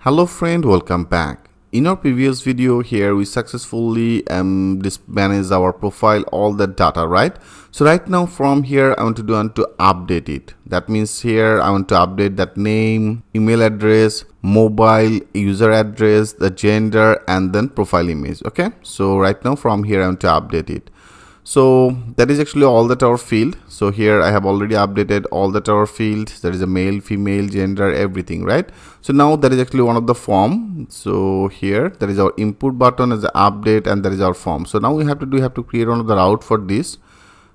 Hello friend, welcome back. In our previous video here we successfully manage our profile, all the data, right? So right now from here I want to update it. That means here I want to update that name, email address, mobile, user address, the gender, and then profile image. Okay, so right now from here I want to update it. So that is actually all that our field. So here I have already updated all that our fields. There is a male, female, gender, everything, right? So now that is actually one of the form. So here there is our input button as the update, and there is our form. So now we have to create one of the route for this.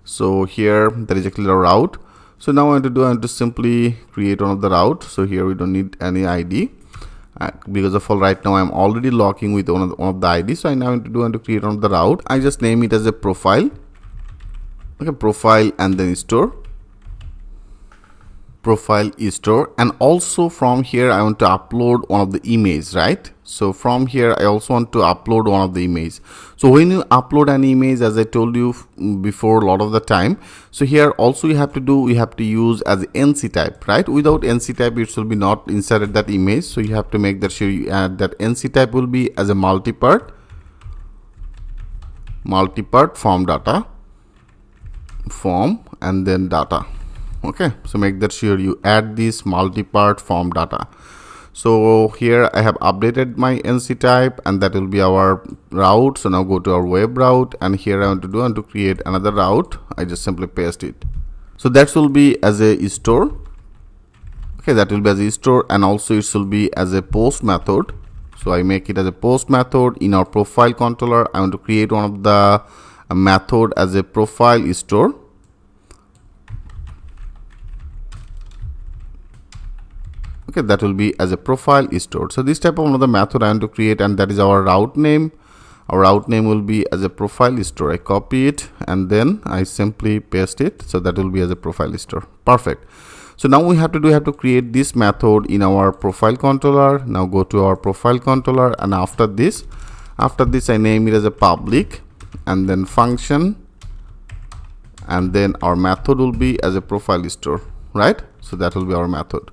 So here there is actually a route. So now I want to simply create one of the route. So here we don't need any ID. Because of all right now I'm already logging with one of the ID. So I now want to create one of the route. I just name it as a profile. Okay, profile, and then store, profile store. And also from here I want to upload one of the image, right? So from here I also want to upload one of the image. So when you upload an image, as I told you before a lot of the time, so here also you have to use as NC type, right? Without NC type it will be not inserted that image. So you have to make that sure you add that NC type will be as a multi-part form data, form, and then data. Okay, so make that sure you add this multi-part form data. So here I have updated my NC type, and that will be our route. So now go to our web route, and here I want to create another route. I just simply paste it. So that will be as a store. Okay, that will be as a store, and also it will be as a post method. So I make it as a post method in our profile controller. I want to create one of the method as a profile store. Okay, that will be as a profile store. So this type of another method I want to create, and that is our route name. Our route name will be as a profile store. I copy it and then I simply paste it. So that will be as a profile store. Perfect. So now we have to create this method in our profile controller. Now go to our profile controller, and after this I name it as a public, and then function, and then our method will be as a profile store, right? So that will be our method.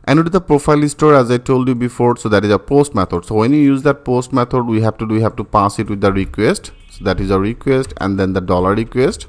And with the profile store, as I told you before, so that is a post method. So when you use that post method, we have to pass it with the request. So that is a request, and then the $request.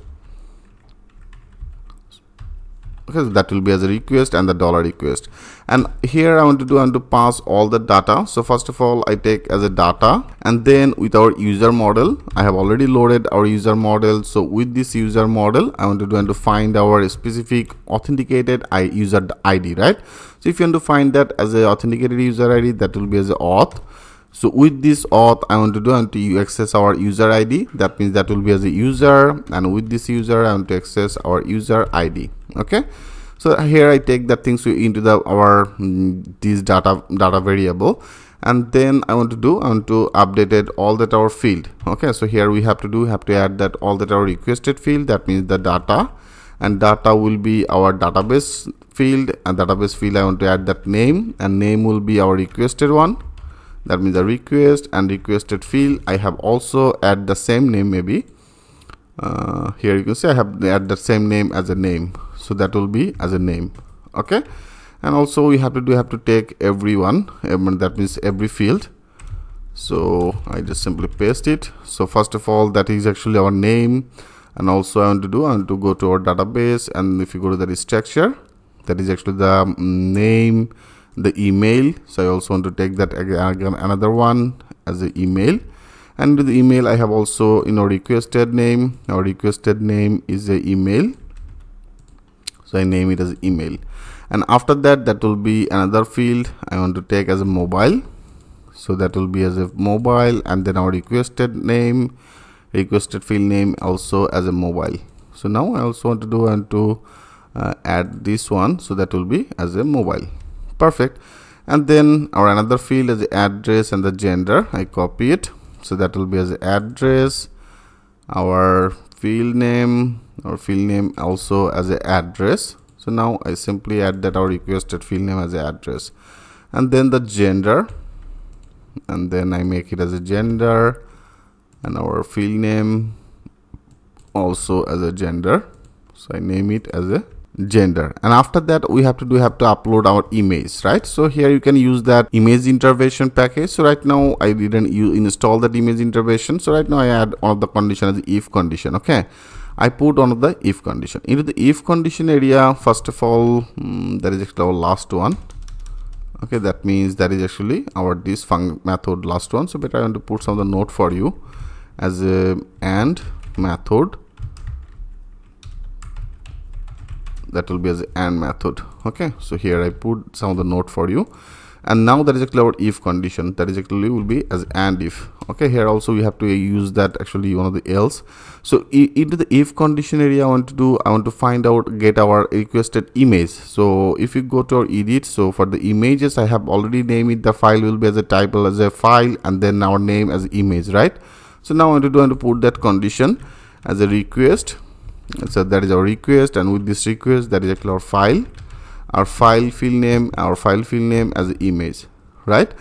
Okay, so that will be as a request and the $request. And here I want to pass all the data. So first of all, I take as a data, and then with our user model, I have already loaded our user model. So with this user model, I want to find our specific authenticated user ID, right? So if you want to find that as a authenticated user ID, that will be as a auth. So with this auth, I want to access our user ID. That means that will be as a user, and with this user I want to access our user ID. Okay, so here I take that things into this data variable, and then I want to update it all that our field. Okay, so here we have to add that all that our requested field. That means the data, and data will be our database field, and database field I want to add that name, and name will be our requested one. That means the request and requested field. I have also add the same name. Maybe here you can see I have add the same name as a name. So that will be as a name. Okay, and also we have to take everyone. That means every field. So I just simply paste it. So first of all, that is actually our name, and also I want to go to our database, and if you go to the structure, that is actually the name, the email. So I also want to take that again another one as the email, and with the email I have also requested name. Our requested name is the email, so I name it as email. And after that will be another field I want to take as a mobile. So that will be as a mobile, and then our requested name, requested field name also as a mobile. So now I also want to add this one, so that will be as a mobile. Perfect. And then our another field is the address and the gender. I copy it, so that will be as address, our field name also as a address. So now I simply add that our requested field name as a address, and then the gender, and then I make it as a gender, and our field name also as a gender. So I name it as a gender, and after that we have to upload our image, right? So here you can use that image intervention package. So right now I didn't install that image intervention, so right now I add one of the condition as the if condition. Okay, I put one of the if condition into the if condition area. First of all, that is actually our last one. Okay, that means that is actually our this func method last one. So better I want to put some of the note for you as a and method. That will be as an and method. Okay, so here I put some of the note for you, and now that is actually our if condition. That is actually will be as and if. Okay, here also we have to use that actually one of the else. So into the if condition area, I want to find out, get our requested image. So if you go to our edit, so for the images I have already named it. The file will be as a title as a file, and then our name as image, right? So now I want to put that condition as a request. So that is our request, and with this request, that is actually our file field name as an image, right?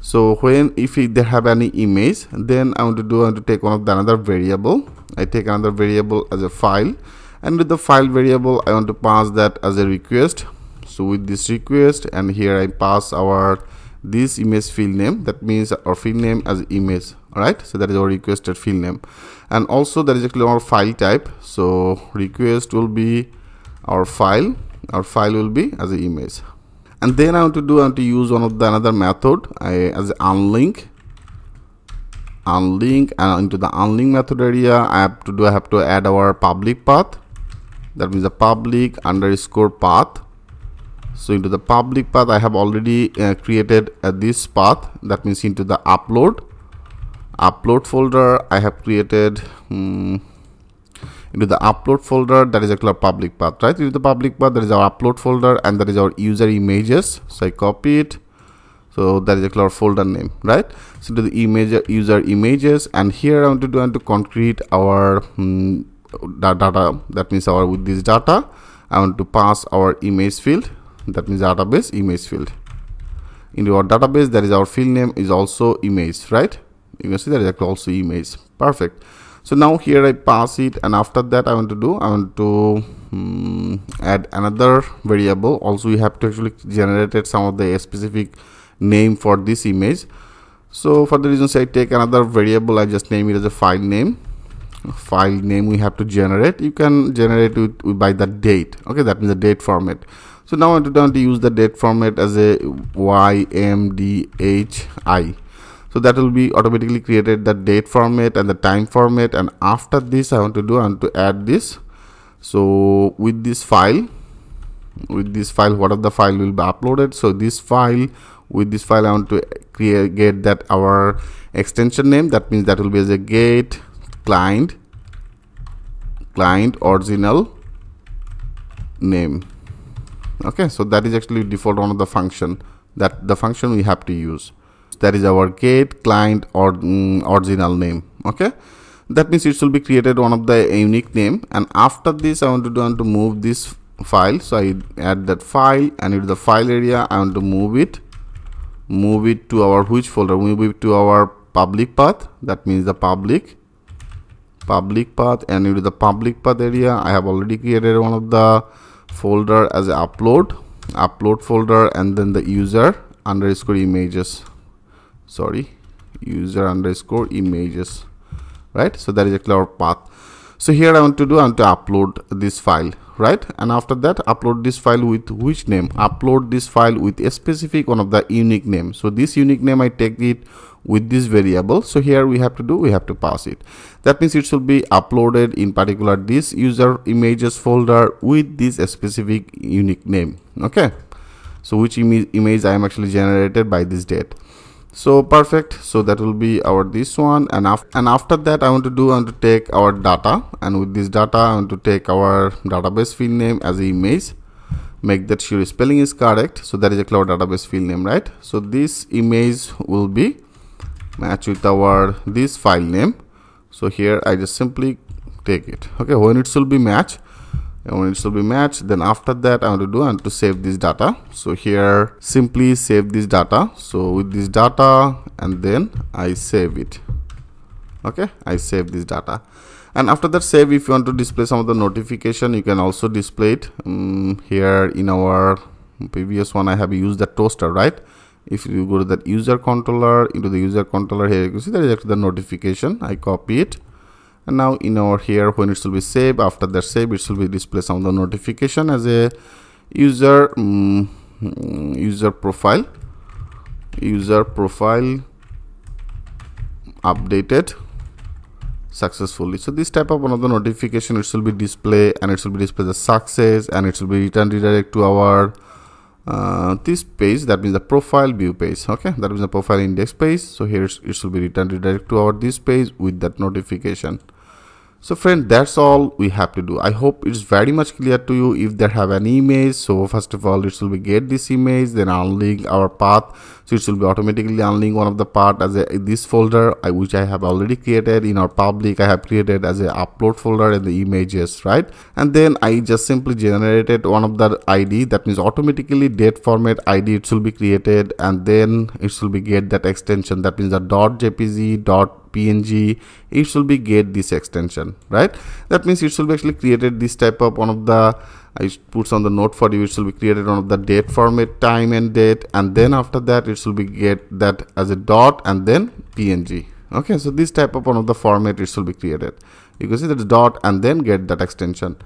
So when if they have any image, then I want to take one of the another variable. I take another variable as a file, and with the file variable I want to pass that as a request. So with this request, and here I pass our this image field name. That means our field name as image. All right, so that is our requested field name, and also that is actually our file type. So request will be our file will be as an image, and then I want to use one of the another method as unlink, and into the unlink method area I have to add our public path. That means the public underscore path. So into the public path I have already created this path. That means into the upload folder I have created into the upload folder, that is actually our public path, right? Into the public path, that is our upload folder, and that is our user images. So I copy it. So that is actually our folder name, right? So to the user images, and here I want to concrete our data. That means with this data I want to pass our image field. That means database image field. Into our database, that is our field name is also image, right? You can see that is actually also image. Perfect. So now here I pass it, and after that I want to add another variable. Also we have to actually generate some of the specific name for this image. So for the reasons I take another variable, I just name it as a file name. We have to generate. You can generate it by the date. Okay, that means the date format. So now I want to use the date format as a YMDHI. So that will be automatically created the date format and the time format, and after this I want to add this. So with this file, what of the file will be uploaded. So this file, with this file I want to get that our extension name. That means that will be as a get client original name. Okay, so that is actually default one of the function, that the function we have to use. That is our get client or original name. Okay, that means it will be created one of the unique name, and after this I want to move this file. So I add that file, and in the file area I want to move it to our which folder? Move it to our public path. That means the public path, and into the public path area I have already created one of the folder as a upload folder, and then the user underscore images, right? So that is actually our path. So here I want to upload this file, right? And after that upload this file with which name? Upload this file with a specific one of the unique name. So this unique name I take it with this variable. So here we have to pass it. That means it should be uploaded in particular this user images folder with this specific unique name. Okay, so which image I am actually generated by this date. So perfect. So that will be our this one, and after that I want to take our data, and with this data I want to take our database field name as an image. Make that sure spelling is correct. So that is a cloud database field name, right? So this image will be match with our this file name. So here I just simply take it. Okay, when it should be match, then after that I want to save this data. So here simply save this data. So with this data, and then I save it. Okay, I save this data, And after that save, if you want to display some of the notification, you can also display it. Here in our previous one I have used the toaster, right? If you go to that user controller, into the user controller, here you can see there is actually the notification. I copy it, and now in our here when it will be saved, after that save, it will be display some of the notification as a user user profile updated successfully. So this type of one of the notification, it will be display, and it will be display the success, and it will be redirect to our this page, that means the profile view page. Okay, that means the profile index page. So here it will be redirect to our this page with that notification. So friend, that's all we have to do. I hope it's very much clear to you. If there have an image, so first of all it will be get this image, then unlink our path. So it will be automatically unlink one of the part as this folder which I have already created in our public. I have created as a upload folder and the images, right? And then I just simply generated one of the ID, that means automatically date format ID, it will be created, and then it will be get that extension, that means the .jpg, .png, it will be get this extension, right? That means it will be actually created this type of one of the, I put on the note for you, it will be created one of the date format, time and date, and then after that it will be get that as a dot and then png. Okay, so this type of one of the format it will be created. You can see that dot and then get that extension.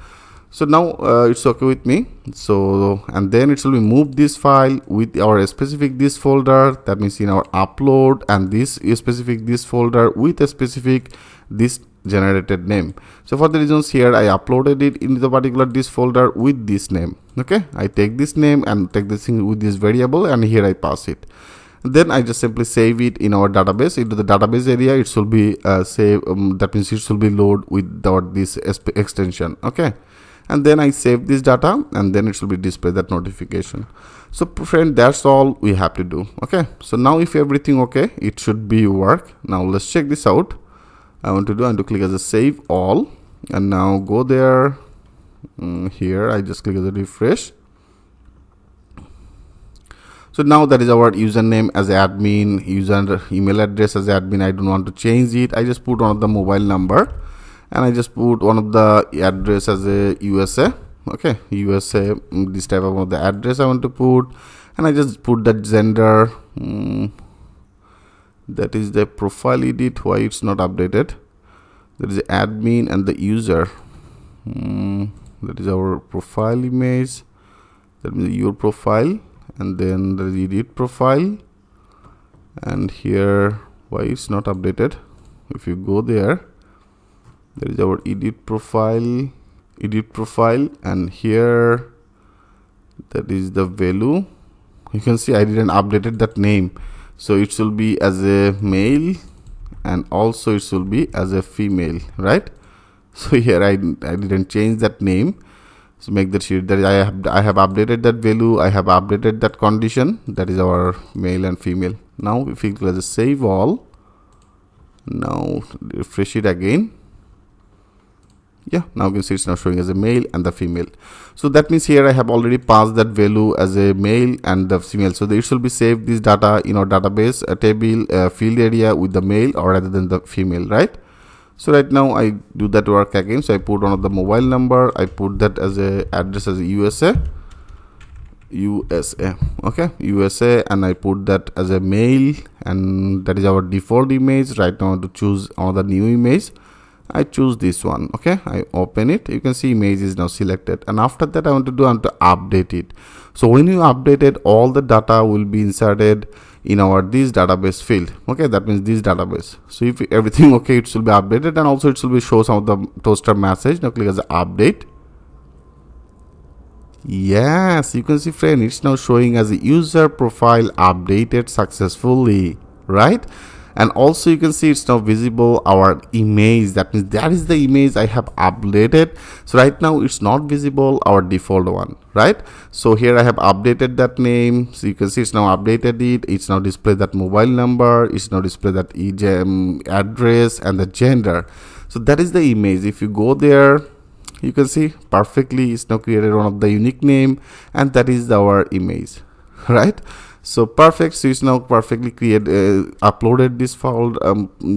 So now it's okay with me. So and then it will be move this file with our specific this folder, that means in our upload, and this specific this folder with a specific this generated name. So for the reasons here I uploaded it in the particular this folder with this name. Okay, I take this name and take this thing with this variable, and here I pass it. Then I just simply save it in our database. Into the database area it will be save, that means it will be load with our this extension. Okay, and then I save this data, and then it will be display that notification. So friend, that's all we have to do. Okay, so now if everything okay, it should be work. Now let's check this out. I want to click as a save all, and now go there. Here I just click as a refresh. So now that is our username as admin, user email address as admin. I don't want to change it. I just put one of the mobile number, and I just put one of the address as a USA. Okay, USA, this type of one of the address I want to put, and I just put that gender. That is the profile edit. Why it's not updated? That is the admin and the user. That is our profile image. That means your profile, and then there is edit profile, and here why it's not updated? If you go there, there is our edit profile, and here that is the value. You can see I didn't updated that name, so it will be as a male, and also it will be as a female, right? So here I didn't change that name. So make that sure that I have updated that value, I have updated that condition, that is our male and female. Now if we click as a save all, now refresh it again. Yeah, now you can see it's now showing as a male and the female. So that means here I have already passed that value as a male and the female. So it will be saved this data in our database table field area with the male or rather than the female, right? So right now I do that work again. So I put one of the mobile number, I put that as a address as a USA, okay, USA, and I put that as a male, and that is our default image. Right now I want to choose another new image. I choose this one. Okay, I open it. You can see image is now selected, and after that I want to update it. So when you update it, all the data will be inserted in our this database field. Okay, that means this database. So if everything okay, it will be updated, and also it will be show some of the toaster message. Now click as update. Yes, you can see friend, it's now showing as a user profile updated successfully, right? And also you can see it's now visible our image. That means that is the image I have updated. So right now it's not visible our default one, right? So here I have updated that name. So you can see it's now updated it. It's now display that mobile number. It's now display that address and the gender. So that is the image. If you go there, you can see perfectly it's now created one of the unique name, and that is our image, right? So perfect. So it's now perfectly uploaded this folder,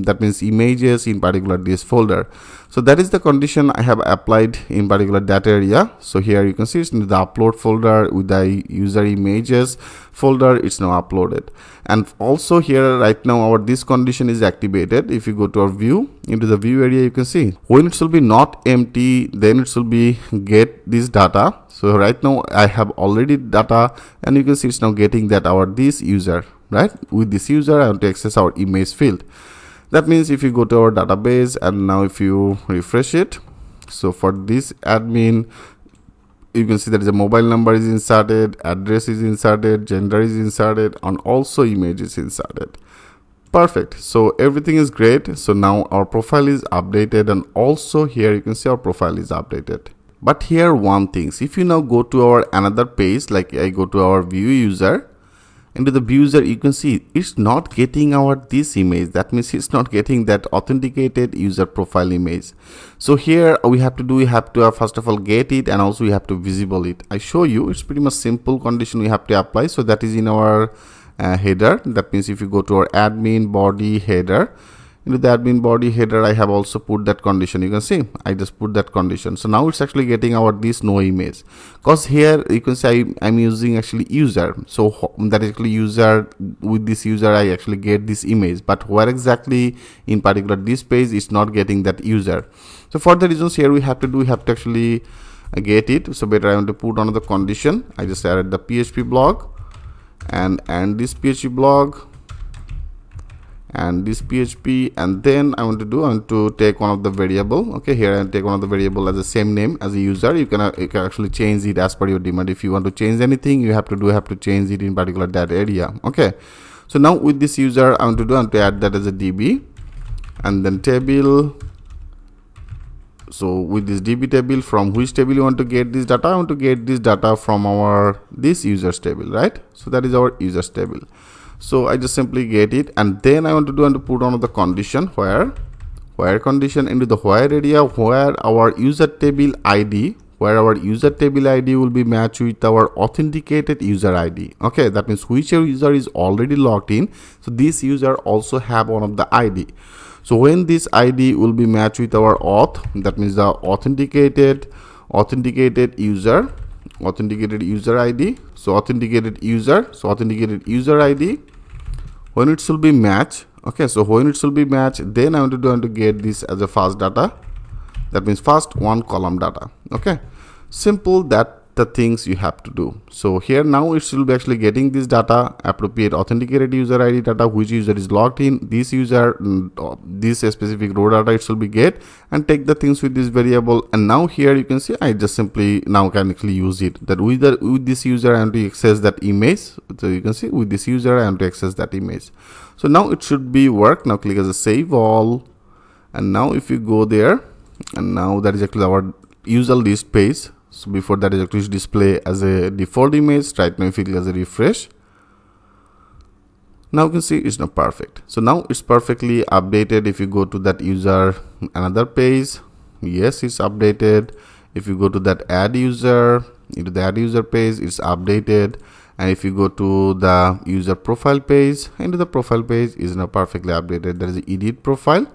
that means images in particular this folder. So that is the condition I have applied in particular that area. So here you can see it's in the upload folder with the user images folder, it's now uploaded. And also here right now our this condition is activated. If you go to our view, into the view area, you can see when it will be not empty, then it will be get this data. So right now I have already data, and you can see it's now getting that our this user, right? With this user I want to access our image field. That means if you go to our database and now if you refresh it, so for this admin, you can see that the mobile number is inserted, address is inserted, gender is inserted, and also image is inserted. Perfect. So everything is great. So now our profile is updated, and also here you can see our profile is updated. But here one thing, if you now go to our another page, like I go to our view user, into the view user you can see it's not getting our this image. That means it's not getting that authenticated user profile image. So here we have to first of all get it, and also we have to visible it. I show you, it's pretty much simple condition we have to apply. So that is in our header. That means if you go to our admin body header, into the admin body header I have also put that condition. You can see I just put that condition. So now it's actually getting our this no image, because here you can say I'm using actually user. So that is actually user, with this user I actually get this image, but where exactly in particular this page is not getting that user. So for the reasons here we have to actually get it. So better I want to put on the condition. I just added the PHP blog and this PHP blog and this PHP, and then I want to take one of the variable. Okay, here I take one of the variable as the same name as a user. You can actually change it as per your demand. If you want to change anything, you have to change it in particular that area. Okay, so now with this user I want to add that as a DB, and then table. So with this DB table, from which table you want to get this data? I want to get this data from our this users table, right? So that is our users table. So I just simply get it, and then I want to put on the condition where condition into the where area, where our user table ID, will be matched with our authenticated user ID. Okay, that means whichever user is already logged in, so this user also have one of the ID. So when this ID will be matched with our auth, that means the authenticated user ID. So authenticated user ID, when it will be matched. Okay, so when it will be matched, then I want to get this as a fast data. That means first one column data. Okay, simple, that the things you have to do. So here now it will be actually getting this data, appropriate authenticated user ID data, which user is logged in, this user, this specific row data it will be get, and take the things with this variable. And now here you can see I just simply now can actually use it, that with this user I want to access that image. So you can see with this user I want to access that image. So now it should be work. Now click as a save all, and now if you go there, and now that is actually our user list page. So before that is actually display as a default image. Right now if you click as a refresh, now you can see it's not perfect. So now it's perfectly updated. If you go to that user another page, yes, it's updated. If you go to that add user, into the add user page, it's updated. And if you go to the user profile page, into the profile page is now perfectly updated. There is an edit profile.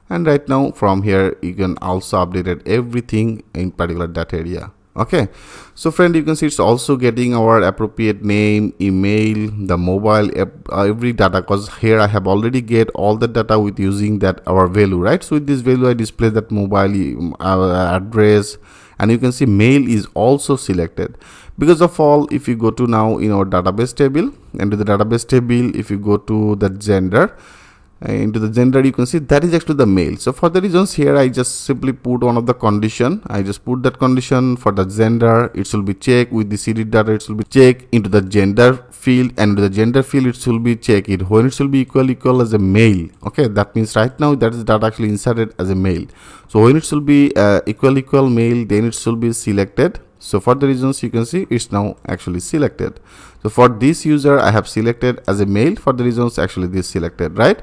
And right now from here you can also update everything in particular that area. Okay, so friend, you can see it's also getting our appropriate name, email, the mobile, every data, because here I have already get all the data with using that our value, right? So with this value I display that mobile address, and you can see mail is also selected. Because of all, if you go to now in our database table, and to the database table, if you go to the gender, into the gender you can see that is actually the male. So for the reasons here I just simply put one of the condition. I just put that condition for the gender, it will be checked with the CD data, it will be checked into the gender field, and into the gender field it will be checked it when it will be equal as a male. Okay, that means right now that is data actually inserted as a male. So when it will be equal male, then it will be selected. So for the reasons you can see it's now actually selected. So for this user I have selected as a male, for the reasons actually this selected, right?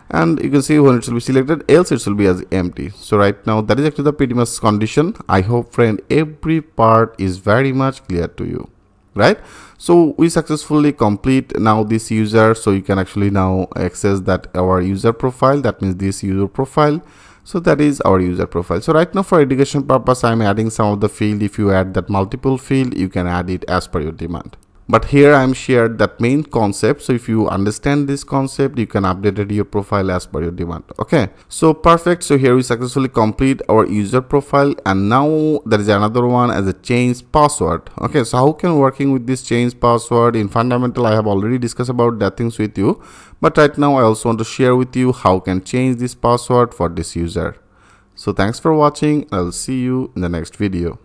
And you can see when it will be selected, else it will be as empty. So right now that is actually the pretty much condition. I hope friend every part is very much clear to you. right? So we successfully complete now this user. So you can actually now access that our user profile, that means this user profile. So that is our user profile. So right now for education purpose, I'm adding some of the field. If you add that multiple field, you can add it as per your demand. But here I'm shared that main concept. So if you understand this concept, you can update it your profile as per your demand. Okay, so perfect. So here we successfully complete our user profile, and now there is another one as a change password. Okay, so how can working with this change password in fundamental, I have already discussed about that things with you, but right now I also want to share with you how can change this password for this user. So thanks for watching. I'll see you in the next video.